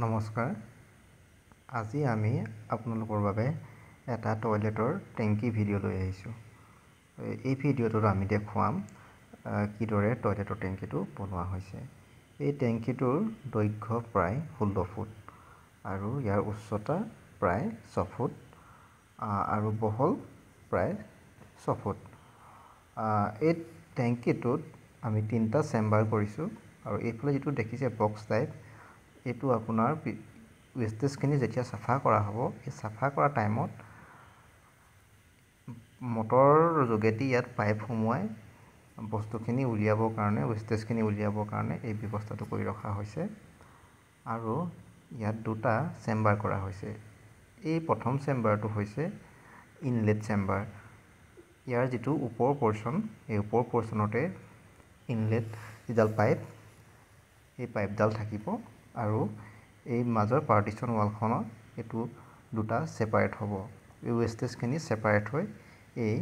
নমস্কাৰ। আজি আমি আপোনালোকৰ বাবে এটা টয়লেটৰ টেংকি ভিডিঅ' লৈ আহিছোঁ। এই ভিডিঅ'টোত আমি দেখুৱাম কিদৰে টয়লেটৰ টেংকিটো বনোৱা হৈছে। এই টেংকিটোৰ দৈৰ্ঘ্য প্ৰায় 16 ফুট আৰু ইয়াৰ উচ্চতা প্ৰায় 6 ফুট আৰু বহল প্ৰায় 6 ফুট। এই টেংকিটোত আমি 3টা চেম্বাৰ কৰিছোঁ আৰু এইফালে যিটো দেখিছে বক্স টাইপ, এইটো আপোনাৰ ৱেষ্টেজখিনি যেতিয়া চাফা কৰা হ'ব, এই চাফা কৰা টাইমত মটৰৰ যোগেদি ইয়াত পাইপ সোমোৱাই বস্তুখিনি উলিয়াবৰ কাৰণে, ৱেষ্টেজখিনি উলিয়াবৰ কাৰণে এই ব্যৱস্থাটো কৰি ৰখা হৈছে। আৰু ইয়াত 2টা চেম্বাৰ কৰা হৈছে। এই প্ৰথম চেম্বাৰটো হৈছে ইনলেট চেম্বাৰ। ইয়াৰ যিটো ওপৰ পৰ্চন, এই ওপৰ পৰ্চনতে ইনলেট যিডাল পাইপ, এই পাইপডাল থাকিব আৰু এই মাজৰ পাৰ্টিশ্যন ৱালখনত এইটো 2টা ছেপাৰেট হ'ব। এই ৱেষ্টেজখিনি ছেপাৰেট হৈ এই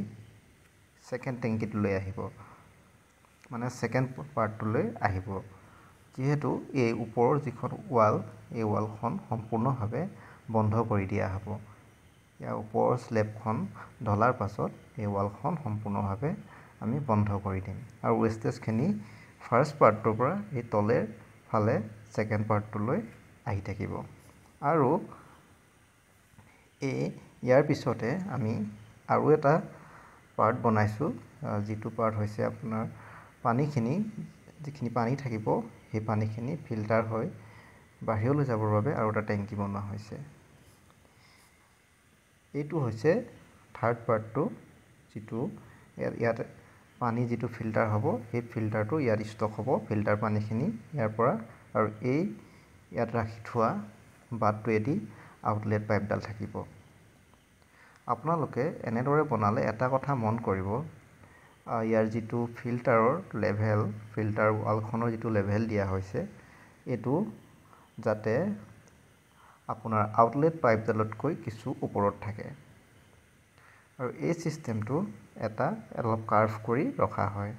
ছেকেণ্ড টেংকিটোলৈ আহিব, মানে ছেকেণ্ড পাৰ্টটোলৈ আহিব। যিহেতু এই ওপৰৰ যিখন ৱাল, এই ৱালখন সম্পূৰ্ণভাৱে বন্ধ কৰি দিয়া হ'ব। ইয়াৰ ওপৰৰ স্লেবখন ঢলাৰ পাছত এই ৱালখন সম্পূৰ্ণভাৱে আমি বন্ধ কৰি দিম আৰু ৱেষ্টেজখিনি ফাৰ্ষ্ট পাৰ্টটোৰ পৰা এই তলেৰ ফালে ছেকেণ্ড পাৰ্টটোলৈ আহি থাকিব। আৰু ইয়াৰ পিছতে আমি আৰু এটা পাৰ্ট বনাইছোঁ, যিটো পাৰ্ট হৈছে আপোনাৰ পানীখিনি, যিখিনি পানী থাকিব সেই পানীখিনি ফিল্টাৰ হৈ বাহিৰলৈ যাবৰ বাবে আৰু এটা টেংকি বনোৱা হৈছে। এইটো হৈছে থাৰ্ড পাৰ্টটো, যিটো ইয়াত পানী যিটো ফিল্টাৰ হ'ব, সেই ফিল্টাৰটো ইয়াত ষ্টক হ'ব, ফিল্টাৰ পানীখিনি ইয়াৰ পৰা, আৰু ইয়াত ৰাখি থোৱা বাটটোৱেদি আউটলেট পাইপডাল থাকিব। আপোনালোকে এনেদৰে বনালে এটা কথা মন কৰিব, ইয়াৰ যিটো ফিল্টাৰৰ লেভেল, ফিল্টাৰ ৱালখনৰ যিটো লেভেল দিয়া হৈছে, এইটো যাতে আপোনাৰ আউটলেট পাইপডালতকৈ কিছু ওপৰত থাকে। আৰু এই ছিষ্টেমটো অলপ কাৰ্ভ কৰি ৰখা হয়।